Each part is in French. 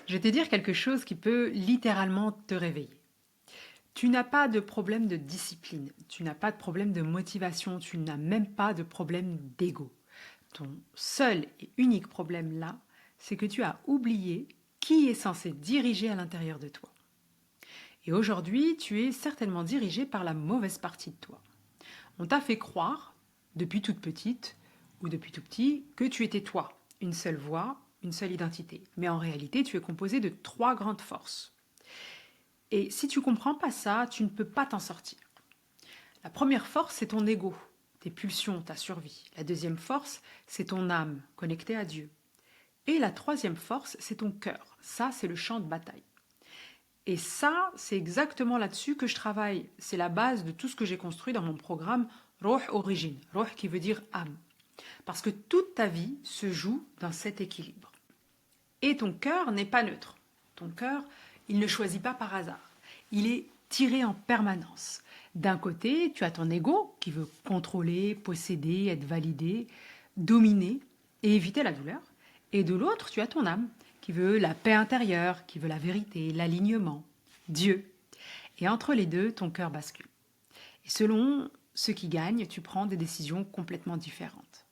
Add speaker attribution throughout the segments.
Speaker 1: Je vais te dire quelque chose qui peut littéralement te réveiller. Tu n'as pas de problème de discipline, tu n'as pas de problème de motivation, tu n'as même pas de problème d'ego. Ton seul et unique problème là, c'est que tu as oublié qui est censé diriger à l'intérieur de toi. Et aujourd'hui, tu es certainement dirigé par la mauvaise partie de toi. On t'a fait croire, depuis toute petite ou depuis tout petit, que tu étais toi, une seule voix, une seule identité. Mais en réalité, tu es composé de trois grandes forces. Et si tu comprends pas ça, tu ne peux pas t'en sortir. La première force, c'est ton ego, tes pulsions, ta survie. La deuxième force, c'est ton âme, connectée à Dieu. Et la troisième force, c'est ton cœur. Ça, c'est le champ de bataille. Et ça, c'est exactement là-dessus que je travaille. C'est la base de tout ce que j'ai construit dans mon programme Ruh Origine. Ruh qui veut dire âme. Parce que toute ta vie se joue dans cet équilibre. Et ton cœur n'est pas neutre. Ton cœur, il ne choisit pas par hasard. Il est tiré en permanence. D'un côté, tu as ton ego qui veut contrôler, posséder, être validé, dominer et éviter la douleur. Et de l'autre, tu as ton âme qui veut la paix intérieure, qui veut la vérité, l'alignement, Dieu. Et entre les deux, ton cœur bascule. Et selon ce qui gagne, tu prends des décisions complètement différentes.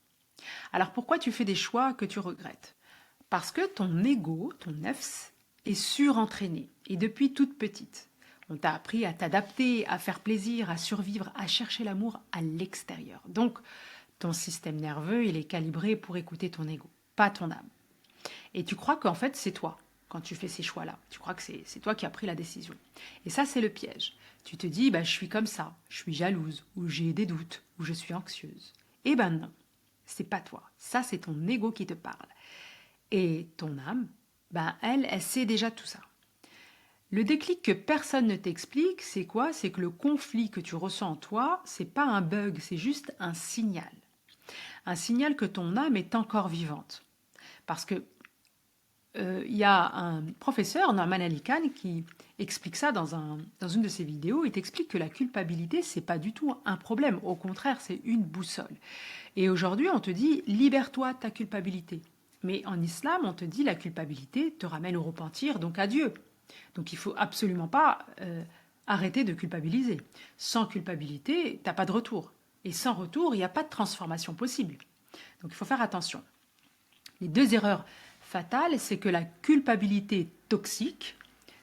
Speaker 1: Alors pourquoi tu fais des choix que tu regrettes? Parce que ton ego, ton nefs, est surentraîné. Et depuis toute petite, on t'a appris à t'adapter, à faire plaisir, à survivre, à chercher l'amour à l'extérieur. Donc, ton système nerveux, il est calibré pour écouter ton ego, pas ton âme. Et tu crois qu'en fait, c'est toi quand tu fais ces choix-là. Tu crois que c'est toi qui as pris la décision. Et ça, c'est le piège. Tu te dis, je suis comme ça, je suis jalouse, ou j'ai des doutes, ou je suis anxieuse. Eh ben non, c'est pas toi. Ça, c'est ton ego qui te parle. Et ton âme, elle sait déjà tout ça. Le déclic que personne ne t'explique, c'est quoi? C'est que le conflit que tu ressens en toi, c'est pas un bug, c'est juste un signal. Un signal que ton âme est encore vivante. Parce que il y a un professeur, Norman Ali Khan, qui explique ça dans une de ses vidéos. Il t'explique que la culpabilité, c'est pas du tout un problème. Au contraire, c'est une boussole. Et aujourd'hui, on te dit, libère-toi de ta culpabilité. Mais en islam, on te dit, la culpabilité te ramène au repentir, donc à Dieu. Donc il faut absolument pas arrêter de culpabiliser. Sans culpabilité, t'as pas de retour. Et sans retour, il n'y a pas de transformation possible. Donc il faut faire attention. Les deux erreurs fatales, c'est que la culpabilité toxique,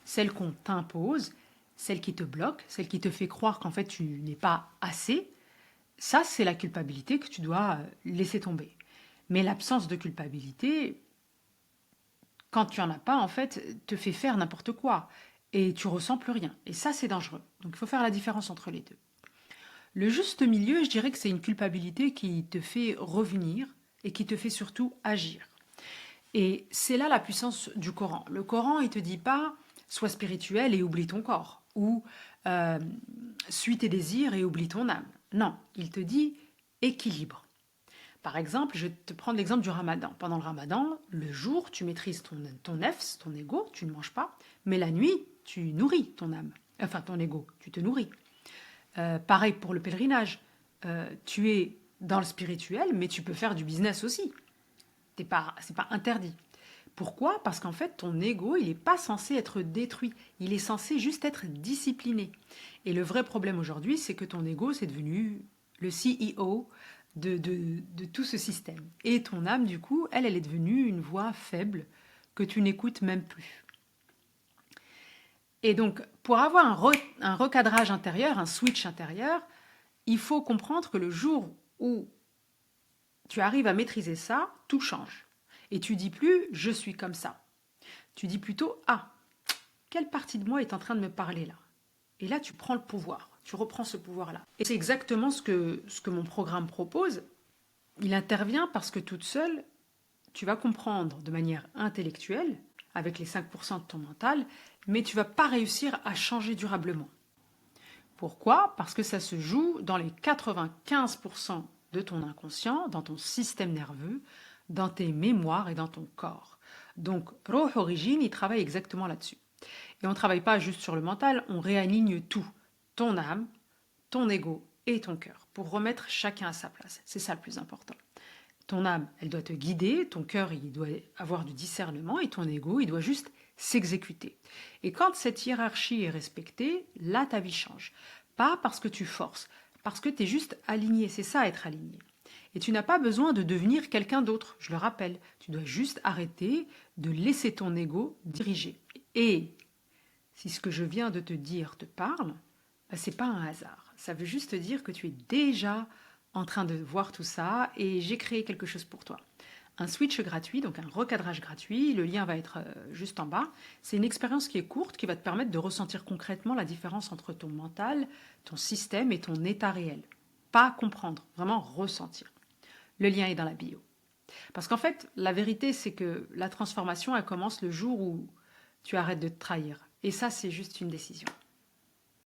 Speaker 1: celle qu'on t'impose, celle qui te bloque, celle qui te fait croire qu'en fait tu n'es pas assez, ça c'est la culpabilité que tu dois laisser tomber. Mais l'absence de culpabilité, quand tu en as pas, en fait, te fait faire n'importe quoi et tu ressens plus rien. Et ça, c'est dangereux. Donc, il faut faire la différence entre les deux. Le juste milieu, je dirais que c'est une culpabilité qui te fait revenir et qui te fait surtout agir. Et c'est là la puissance du Coran. Le Coran, il te dit pas sois spirituel et oublie ton corps ou suis tes désirs et oublie ton âme. Non, il te dit équilibre. Par exemple, je vais te prendre l'exemple du ramadan. Pendant le ramadan, le jour, tu maîtrises ton nefs, ton ego, tu ne manges pas. Mais la nuit, tu nourris ton âme. Enfin, ton ego, tu te nourris. Pareil pour le pèlerinage. Tu es dans le spirituel, mais tu peux faire du business aussi. C'est pas interdit. Pourquoi? Parce qu'en fait, ton ego, il n'est pas censé être détruit. Il est censé juste être discipliné. Et le vrai problème aujourd'hui, c'est que ton ego, c'est devenu le CEO de tout ce système. Et ton âme, du coup, elle est devenue une voix faible que tu n'écoutes même plus. Et donc, pour avoir un recadrage intérieur, un switch intérieur, il faut comprendre que le jour où tu arrives à maîtriser ça, tout change. Et tu dis plus « je suis comme ça ». Tu dis plutôt « ah, quelle partie de moi est en train de me parler là ?» Et là, tu prends le pouvoir, tu reprends ce pouvoir-là. Et c'est exactement ce que mon programme propose. Il intervient parce que toute seule, tu vas comprendre de manière intellectuelle, avec les 5% de ton mental, mais tu ne vas pas réussir à changer durablement. Pourquoi? Parce que ça se joue dans les 95% de ton inconscient, dans ton système nerveux, dans tes mémoires et dans ton corps. Donc, Ruh Origine, il travaille exactement là-dessus. Et on ne travaille pas juste sur le mental, on réaligne tout. Ton âme, ton ego et ton cœur, pour remettre chacun à sa place. C'est ça le plus important. Ton âme, elle doit te guider, ton cœur, il doit avoir du discernement et ton ego, il doit juste s'exécuter. Et quand cette hiérarchie est respectée, là, ta vie change. Pas parce que tu forces, parce que tu es juste aligné. C'est ça, être aligné. Et tu n'as pas besoin de devenir quelqu'un d'autre, je le rappelle. Tu dois juste arrêter de laisser ton ego diriger. Et si ce que je viens de te dire te parle, bah, c'est pas un hasard. Ça veut juste dire que tu es déjà en train de voir tout ça et j'ai créé quelque chose pour toi. Un switch gratuit, donc un recadrage gratuit, le lien va être juste en bas. C'est une expérience qui est courte, qui va te permettre de ressentir concrètement la différence entre ton mental, ton système et ton état réel. Pas comprendre, vraiment ressentir. Le lien est dans la bio. Parce qu'en fait, la vérité, c'est que la transformation, elle commence le jour où tu arrêtes de te trahir. Et ça, c'est juste une décision.